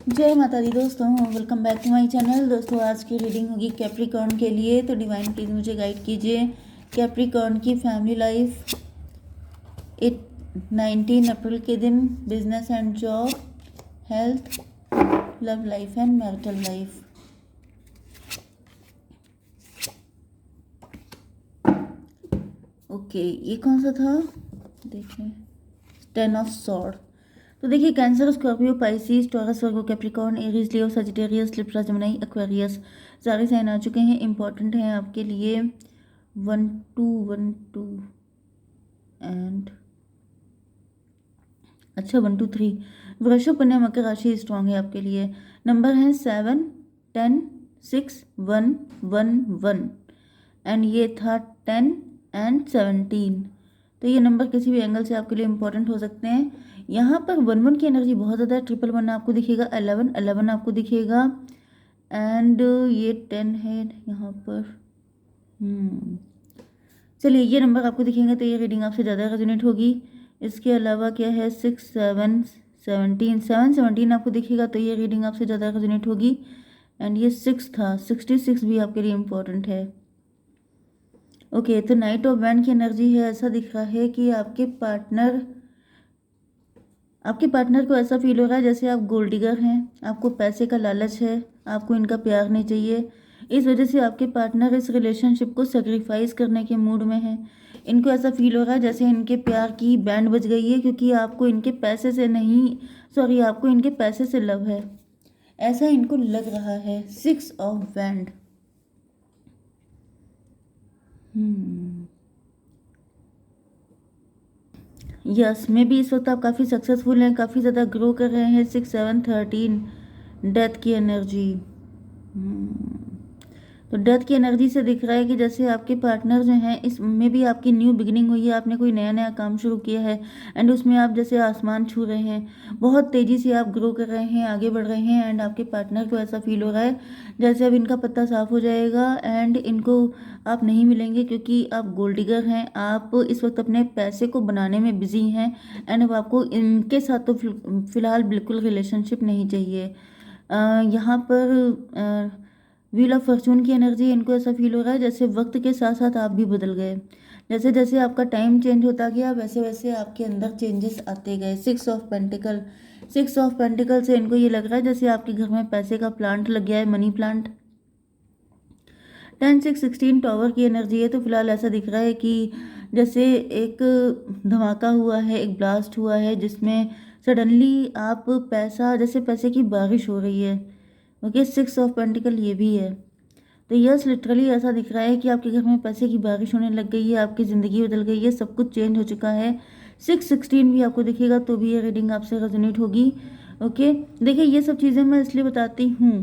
जय माता दी दोस्तों, welcome back to my channel. दोस्तों आज की रीडिंग होगी कैप्रिकॉर्न के लिए। तो डिवाइन प्लीज मुझे गाइड कीजिए कैप्रिकॉर्न की फैमिली लाइफ 19 अप्रैल के दिन, business and job, health, love life and marital life. Okay, ये कौन सा था देखिए, 10 ऑफ सॉर्ड। तो देखिए कैंसर, स्कॉर्पियो, पाइसिस, टॉरस, वर्गो, कैप्रिकॉर्न, एरीज, लियो, सजिटेरियस, लिब्रा, जमुनाई, एक्वेरियस सारे साइन आ चुके हैं। इंपॉर्टेंट हैं आपके लिए 1 2 1 2 एंड अच्छा 1 2 3। वृषभ, कन्या, मकर राशि स्ट्रांग है आपके लिए। नंबर हैं 7 10 6 1 1 1 एंड ये था 10 एंड 17। तो ये नंबर किसी भी एंगल से आपके लिए इंपॉर्टेंट हो सकते हैं। यहाँ पर 1 1 की एनर्जी बहुत ज़्यादा है। 1 आपको दिखेगा, 11 11 आपको दिखेगा एंड ये 10 है यहाँ पर। चलिए ये नंबर आपको दिखेंगे तो ये रीडिंग आपसे ज़्यादा रेजोनेट होगी। इसके अलावा क्या है 6 7 17 7 17 आपको दिखेगा तो ये रीडिंग आपसे ज़्यादा रेजोनेट होगी। एंड ये 6 था, 66 भी आपके लिए इम्पोर्टेंट है। ओके, तो नाइट ऑफ वैंड की एनर्जी है। ऐसा दिख रहा है कि आपके पार्टनर को ऐसा फील हो रहा है जैसे आप गोल्ड डिगर हैं, आपको पैसे का लालच है, आपको इनका प्यार नहीं चाहिए। इस वजह से आपके पार्टनर इस रिलेशनशिप को सेक्रीफाइस करने के मूड में है। इनको ऐसा फील हो रहा है जैसे इनके प्यार की बैंड बज गई है, क्योंकि आपको इनके पैसे से नहीं, सॉरी, आपको इनके पैसे से लव है, ऐसा इनको लग रहा है। 6 of wand. Yes, may be इस वक्त आप काफ़ी सक्सेसफुल हैं, काफ़ी ज़्यादा ग्रो कर रहे हैं। 6 7 13 डेथ की एनर्जी। तो डेथ की एनर्जी से दिख रहा है कि जैसे आपके पार्टनर जो हैं, इसमें भी आपकी न्यू बिगिनिंग हुई है, आपने कोई नया नया काम शुरू किया है एंड उसमें आप जैसे आसमान छू रहे हैं, बहुत तेज़ी से आप ग्रो कर रहे हैं, आगे बढ़ रहे हैं एंड आपके पार्टनर को ऐसा फील हो रहा है जैसे अब इनका पत्ता साफ हो जाएगा एंड इनको आप नहीं मिलेंगे, क्योंकि आप गोल्ड डिगर हैं। आप इस वक्त अपने पैसे को बनाने में बिजी हैं एंड अब आपको इनके साथ तो फिलहाल बिल्कुल रिलेशनशिप नहीं चाहिए। यहाँ पर व्हील ऑफ फॉर्चून की एनर्जी, इनको ऐसा फील हो रहा है जैसे वक्त के साथ साथ आप भी बदल गए। जैसे जैसे आपका टाइम चेंज होता गया वैसे वैसे आपके अंदर चेंजेस आते गए। 6 ऑफ पेंटिकल से इनको ये लग रहा है जैसे आपके घर में पैसे का प्लांट लग गया है, मनी प्लांट। 10 6 16 टॉवर की एनर्जी है। तो फिलहाल ऐसा दिख रहा है कि जैसे एक धमाका हुआ है, एक ब्लास्ट हुआ है जिसमें सडनली आप पैसा, जैसे पैसे की बारिश हो रही है। ओके, 6 ऑफ पेंटिकल ये भी है। तो यस, लिटरली ऐसा दिख रहा है कि आपके घर में पैसे की बारिश होने लग गई है, आपकी ज़िंदगी बदल गई है, सब कुछ चेंज हो चुका है। 6 16 भी आपको दिखेगा तो भी ये रीडिंग आपसे रेजोनेट होगी। ओके, देखिए ये सब चीज़ें मैं इसलिए बताती हूँ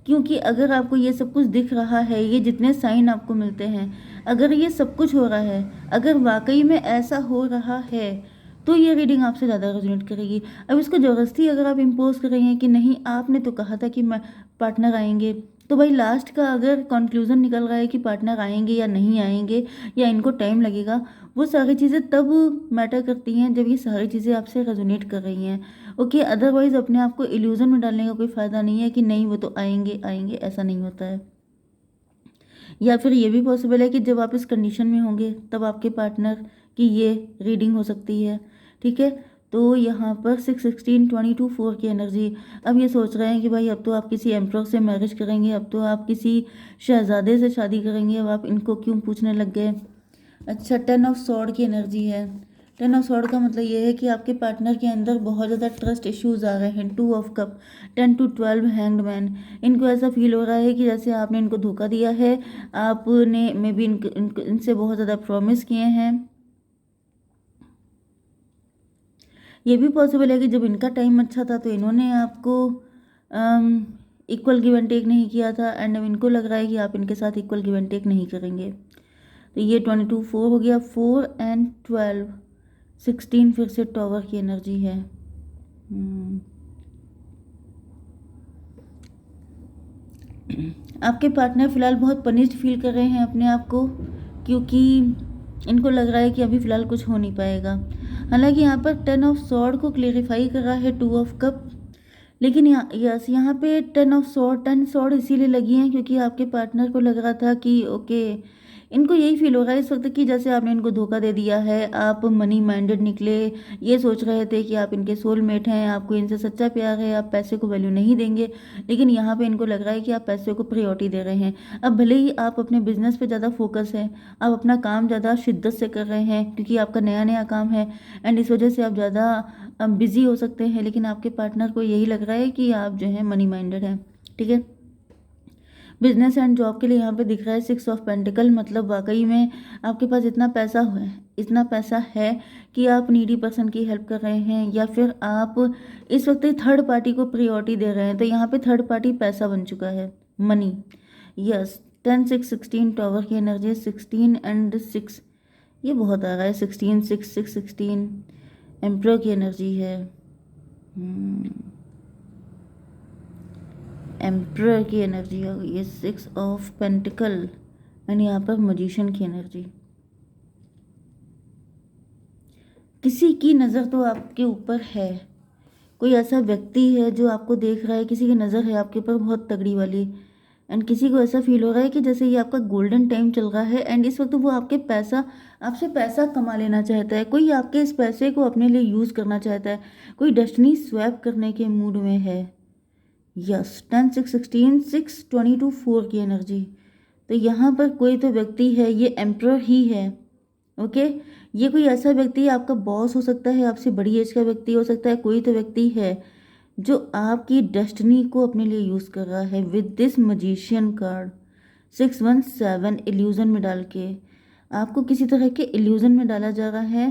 क्योंकि अगर आपको ये सब कुछ दिख रहा है, ये जितने साइन आपको मिलते हैं, अगर ये सब कुछ हो रहा है, अगर वाकई में ऐसा हो रहा है तो ये रीडिंग आपसे ज़्यादा रेजोनेट करेगी। अब इसको ज़बरदस्ती अगर आप इम्पोज कर रही हैं कि नहीं आपने तो कहा था कि मैं पार्टनर आएंगे, तो भाई लास्ट का अगर कंक्लूजन निकल रहा है कि पार्टनर आएंगे या नहीं आएंगे या इनको टाइम लगेगा, वो सारी चीज़ें तब मैटर करती हैं जब ये सारी चीज़ें आपसे रेजोनेट कर रही हैं। ओके, अदरवाइज अपने आप को इल्यूजन में डालने का कोई फ़ायदा नहीं है कि नहीं वो तो आएंगे आएंगे, ऐसा नहीं होता है। या फिर ये भी पॉसिबल है कि जब आप इस कंडीशन में होंगे तब आपके पार्टनर की ये रीडिंग हो सकती है। ठीक है, तो यहाँ पर 6 16 22 4 की एनर्जी। अब ये सोच रहे हैं कि भाई अब तो आप किसी एम्प्रोर से मैरिज करेंगे, अब तो आप किसी शहजादे से शादी करेंगे, अब आप इनको क्यों पूछने लग गए। अच्छा, 10 ऑफ सॉर्ड की एनर्जी है। 10 ऑफ सॉर्ड का मतलब ये है कि आपके पार्टनर के अंदर बहुत ज़्यादा ट्रस्ट इश्यूज आ रहे हैं। 2 of cup, 10 to 12 hanged man. इनको ऐसा फील हो रहा है कि जैसे आपने इनको धोखा दिया है, आपने मे बी इनसे बहुत ज़्यादा प्रॉमिस किए हैं। ये भी पॉसिबल है कि जब इनका टाइम अच्छा था तो इन्होंने आपको इक्वल गिव एंड टेक नहीं किया था एंड अब इनको लग रहा है कि आप इनके साथ इक्वल गिव एंड टेक नहीं करेंगे। तो ये 22 4 हो गया। 4 एंड 12 16 फिर से टॉवर की एनर्जी है। आपके पार्टनर फिलहाल बहुत पनिश्ड फील कर रहे हैं अपने आप को, क्योंकि इनको लग रहा है कि अभी फ़िलहाल कुछ हो नहीं पाएगा। हालांकि यहाँ पर 10 ऑफ सॉर्ड को क्लेरिफाई कर रहा है 2 ऑफ कप। लेकिन यस यहाँ पे 10 ऑफ सॉर्ड इसीलिए लगी हैं क्योंकि आपके पार्टनर को लग रहा था कि ओके, इनको यही फील हो रहा है इस वक्त कि जैसे आपने इनको धोखा दे दिया है, आप मनी माइंडेड निकले, ये सोच रहे थे कि आप इनके सोलमेट हैं, आपको इनसे सच्चा प्यार है, आप पैसे को वैल्यू नहीं देंगे। लेकिन यहाँ पे इनको लग रहा है कि आप पैसे को प्रायोरिटी दे रहे हैं। अब भले ही आप अपने बिजनेस पे ज़्यादा फोकस है, आप अपना काम ज़्यादा शिद्दत से कर रहे हैं क्योंकि आपका नया नया काम है एंड इस वजह से आप ज़्यादा बिजी हो सकते हैं, लेकिन आपके पार्टनर को यही लग रहा है कि आप जो है मनी माइंडेड हैं। ठीक है। बिजनेस एंड जॉब के लिए यहाँ पे दिख रहा है 6 ऑफ पेंटिकल, मतलब वाकई में आपके पास इतना पैसा है कि आप नीडी पर्सन की हेल्प कर रहे हैं या फिर आप इस वक्त थर्ड पार्टी को प्रायोरिटी दे रहे हैं। तो यहाँ पे थर्ड पार्टी पैसा बन चुका है, मनी। यस, 10 6 16 टॉवर की एनर्जी, 16 एंड 6, ये बहुत आ रहा है, 16 6 6 16 एम्प्रर की एनर्जी है। एम्प्रर की एनर्जी हो गई है, 6 ऑफ पेंटिकल एंड यहाँ पर मजिशियन की एनर्जी। किसी की नज़र तो आपके ऊपर है, कोई ऐसा व्यक्ति है जो आपको देख रहा है, किसी की नज़र है आपके ऊपर बहुत तगड़ी वाली। एंड किसी को ऐसा फील हो रहा है कि जैसे ये आपका गोल्डन टाइम चल रहा है एंड इस वक्त वो आपसे पैसा कमा लेना चाहता है, कोई आपके इस पैसे को अपने लिए यूज़ करना चाहता है, कोई डेस्टिनी स्वैप करने के मूड में है। यस, 10 6 16 6 22 4 की एनर्जी। तो यहाँ पर कोई तो व्यक्ति है, ये एम्प्रर ही है। ओके, ये कोई ऐसा व्यक्ति है, आपका बॉस हो सकता है, आपसे बड़ी एज का व्यक्ति हो सकता है, कोई तो व्यक्ति है जो आपकी डेस्टिनी को अपने लिए यूज़ कर रहा है with this magician card. 617 illusion में डाल के आपको किसी तरह के इल्यूजन में डाला जा रहा है।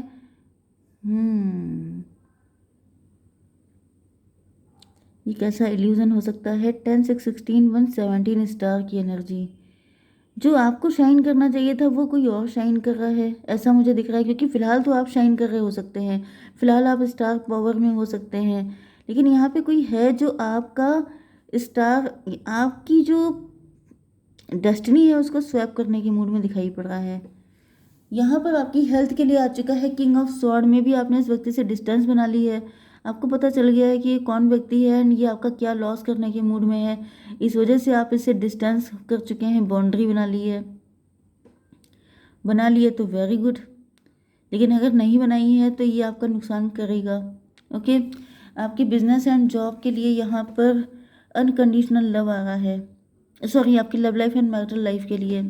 ये कैसा इल्यूजन हो सकता है? 10 6 16 117 स्टार की एनर्जी। जो आपको शाइन करना चाहिए था वो कोई और शाइन कर रहा है, ऐसा मुझे दिख रहा है, क्योंकि फिलहाल तो आप शाइन कर रहे हो सकते हैं, फिलहाल आप स्टार पावर में हो सकते हैं, लेकिन यहाँ पे कोई है जो आपका स्टार, आपकी जो डेस्टिनी है उसको स्वैप करने के मूड में दिखाई पड़ रहा है। यहाँ पर आपकी हेल्थ के लिए आ चुका है किंग ऑफ स्वॉर्ड में भी आपने इस व्यक्ति से डिस्टेंस बना ली है, आपको पता चल गया है कि ये कौन व्यक्ति है एंड ये आपका क्या लॉस करने के मूड में है, इस वजह से आप इससे डिस्टेंस कर चुके हैं, बाउंड्री बना ली है तो वेरी गुड। लेकिन अगर नहीं बनाई है तो ये आपका नुकसान करेगा। ओके, आपकी बिजनेस एंड जॉब के लिए यहाँ पर अनकंडीशनल लव आ रहा है, सॉरी आपकी love life and marital life के लिए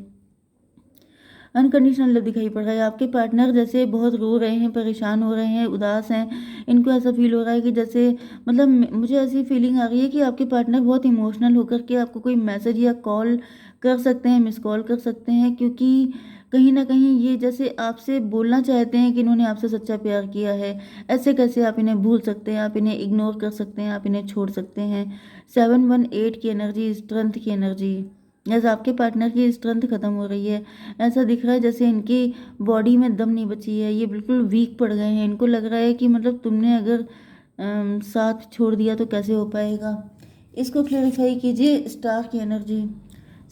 अनकंडीशनल लव दिखाई पड़ रहा है। आपके पार्टनर जैसे बहुत रो रहे हैं, परेशान हो रहे हैं, उदास हैं, इनको ऐसा फील हो रहा है कि जैसे, मतलब मुझे ऐसी फीलिंग आ रही है कि आपके पार्टनर बहुत इमोशनल होकर के आपको कोई मैसेज या कॉल कर सकते हैं, मिस कॉल कर सकते हैं, क्योंकि कहीं ना कहीं ये जैसे आपसे बोलना चाहते हैं कि इन्होंने आपसे सच्चा प्यार किया है, ऐसे कैसे आप इन्हें भूल सकते हैं, आप इन्हें इग्नोर कर सकते हैं, आप इन्हें छोड़ सकते हैं। 718 की एनर्जी, स्ट्रेंथ की एनर्जी। जैसे आपके पार्टनर की स्ट्रेंथ खत्म हो रही है, ऐसा दिख रहा है जैसे इनकी बॉडी में दम नहीं बची है, ये बिल्कुल वीक पड़ गए हैं, इनको लग रहा है कि मतलब तुमने अगर साथ छोड़ दिया तो कैसे हो पाएगा। इसको क्लेरिफाई कीजिए। स्टार की एनर्जी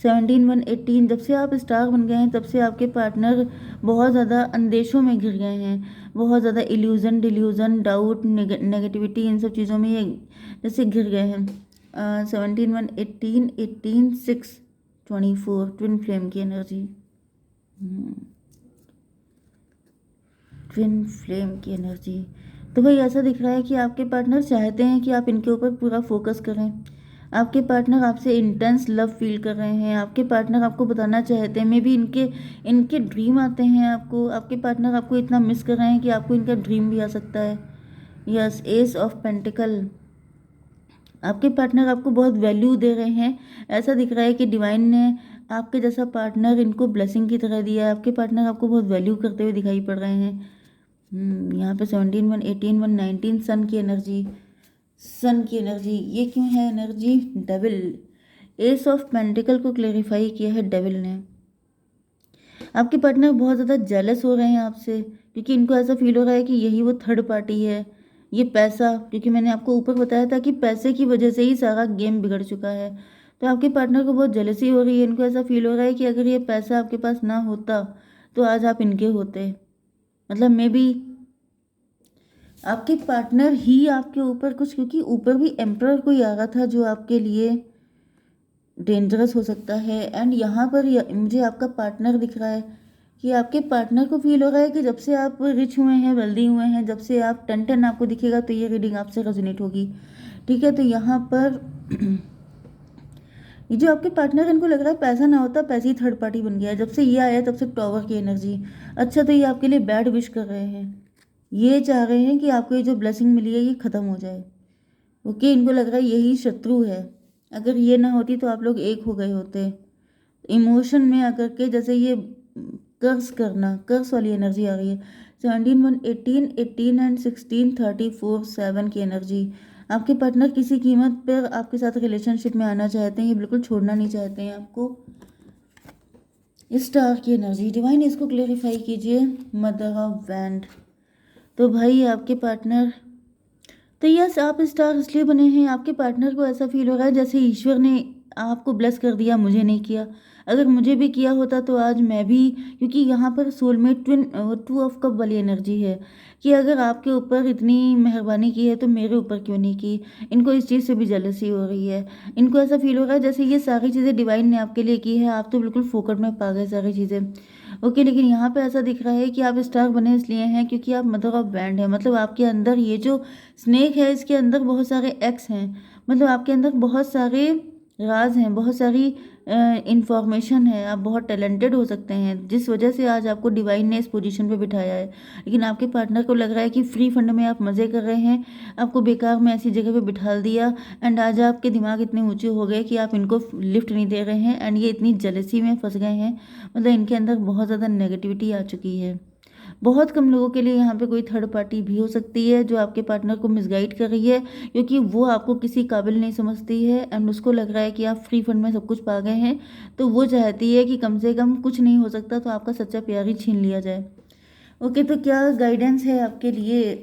17 1 18, जब से आप स्टार बन गए हैं तब से आपके पार्टनर बहुत ज़्यादा अंदेशों में घिर गए हैं, बहुत ज़्यादा इल्यूज़न, डिल्यूज़न, डाउट, नेगेटिविटी, इन सब चीज़ों में ये जैसे घिर गए हैं। 17 1 18 18 6 24 ट्विन फ्लेम की एनर्जी। ट्विन फ्लेम की एनर्जी। तो भाई ऐसा दिख रहा है कि आपके पार्टनर चाहते हैं कि आप इनके ऊपर पूरा फोकस करें, आपके पार्टनर आपसे इंटेंस लव फील कर रहे हैं, आपके पार्टनर आपको बताना चाहते हैं, मे बी इनके इनके ड्रीम आते हैं आपको, आपके पार्टनर आपको इतना मिस कर रहे हैं कि आपको इनका ड्रीम भी आ सकता है। Yes, S of pentacle. आपके पार्टनर आपको बहुत वैल्यू दे रहे हैं, ऐसा दिख रहा है कि डिवाइन ने आपके जैसा पार्टनर इनको ब्लेसिंग की तरह दिया है, आपके पार्टनर आपको बहुत वैल्यू करते हुए दिखाई पड़ रहे हैं। यहाँ पे 17 1 18 1 19 सन की एनर्जी, सन की एनर्जी। ये क्यों है energy? Devil. S of pentacle को क्लेरिफाई किया है डेविल ने। आपके पार्टनर बहुत ज़्यादा जेलस हो रहे हैं आपसे, क्योंकि इनको ऐसा फील हो रहा है कि यही वो थर्ड पार्टी है। ये पैसा, क्योंकि मैंने आपको ऊपर बताया था कि पैसे की वजह से ही सारा गेम बिगड़ चुका है, तो आपके पार्टनर को बहुत जेलसी हो रही है, इनको ऐसा फील हो रहा है कि अगर ये पैसा आपके पास ना होता तो आज आप इनके होते, मतलब मे बी आपके पार्टनर ही आपके ऊपर कुछ, क्योंकि ऊपर भी एम्परर कोई आ रहा था जो आपके लिए डेंजरस हो सकता है। एंड यहाँ पर मुझे आपका पार्टनर दिख रहा है कि आपके पार्टनर को फील हो रहा है कि जब से आप रिच हुए हैं, वेल्दी हुए हैं, जब से आप 10-10 आपको दिखेगा तो ये रीडिंग आपसे रेजोनेट होगी। ठीक है, तो यहाँ पर ये जो आपके पार्टनर है, इनको लग रहा है पैसा ना होता, पैसे ही थर्ड पार्टी बन गया है। जब से ये आया तब से टॉवर की एनर्जी। अच्छा, तो ये आपके लिए बैड विश कर रहे हैं। ये चाह रहे हैं कि आपको ये जो ब्लेसिंग मिली है ये ख़त्म हो जाए। ओके, इनको लग रहा है यही शत्रु है। अगर ये ना होती तो आप लोग एक हो गए होते। इमोशन में आकर के जैसे ये कर्स करना, कर्स वाली एनर्जी आ रही है। 17 1 18 18 एंड 16 34 7 की एनर्जी। आपके पार्टनर किसी कीमत पर आपके साथ रिलेशनशिप में आना चाहते हैं, ये बिल्कुल छोड़ना नहीं चाहते हैं आपको। स्टार की एनर्जी, डिवाइन इसको क्लेरिफाई कीजिए। Mother of wand. तो भाई आपके पार्टनर, तो यस, आप स्टार इसलिए बने हैं, आपके पार्टनर को ऐसा फील हो रहा है जैसे ईश्वर ने आपको ब्लेस कर दिया, मुझे नहीं किया। अगर मुझे भी किया होता तो आज मैं भी, क्योंकि यहाँ पर सोलमेट ट्विन 2 ऑफ कप वाली एनर्जी है कि अगर आपके ऊपर इतनी मेहरबानी की है तो मेरे ऊपर क्यों नहीं की। इनको इस चीज़ से भी जेलसी हो रही है। इनको ऐसा फील हो रहा है जैसे ये सारी चीज़ें डिवाइन ने आपके लिए की है, आप तो बिल्कुल फोकट में पा गए सारी चीज़ें। ओके, लेकिन यहाँ पे ऐसा दिख रहा है कि आप स्टार बने इसलिए हैं क्योंकि आप मदर ऑफ बैंड है। मतलब आपके अंदर ये जो स्नेक है इसके अंदर बहुत सारे एक्स हैं। मतलब आपके अंदर बहुत सारे राज हैं, बहुत सारी इंफॉर्मेशन है। आप बहुत टैलेंटेड हो सकते हैं, जिस वजह से आज आपको डिवाइन ने इस पोजीशन पे बिठाया है। लेकिन आपके पार्टनर को लग रहा है कि फ्री फंड में आप मज़े कर रहे हैं, आपको बेकार में ऐसी जगह पे बिठा दिया। एंड आज आपके दिमाग इतने ऊंचे हो गए कि आप इनको लिफ्ट नहीं दे रहे हैं। एंड ये इतनी जेलसी में फंस गए हैं, मतलब इनके अंदर बहुत ज़्यादा नेगेटिविटी आ चुकी है। बहुत कम लोगों के लिए यहाँ पे कोई थर्ड पार्टी भी हो सकती है जो आपके पार्टनर को मिसगाइड कर रही है, क्योंकि वो आपको किसी काबिल नहीं समझती है। एंड उसको लग रहा है कि आप फ्री फंड में सब कुछ पा गए हैं, तो वो चाहती है कि कम से कम कुछ नहीं हो सकता तो आपका सच्चा प्यार ही छीन लिया जाए। ओके, तो क्या गाइडेंस है आपके लिए?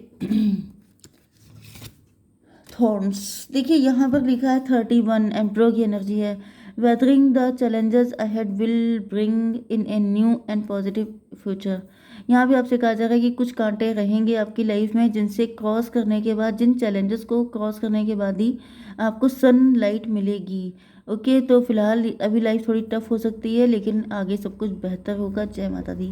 थॉर्न्स, देखिए यहाँ पर लिखा है 31 एम्प्रो की एनर्जी है। Weathering the challenges ahead will bring in a new and positive future. यहाँ भी आपसे कहा जा रहा है कि कुछ कांटे रहेंगे आपकी लाइफ में, जिनसे क्रॉस करने के बाद, जिन चैलेंजेस को क्रॉस करने के बाद ही आपको सनलाइट मिलेगी। ओके, तो फिलहाल अभी लाइफ थोड़ी टफ हो सकती है, लेकिन आगे सब कुछ बेहतर होगा। जय माता दी।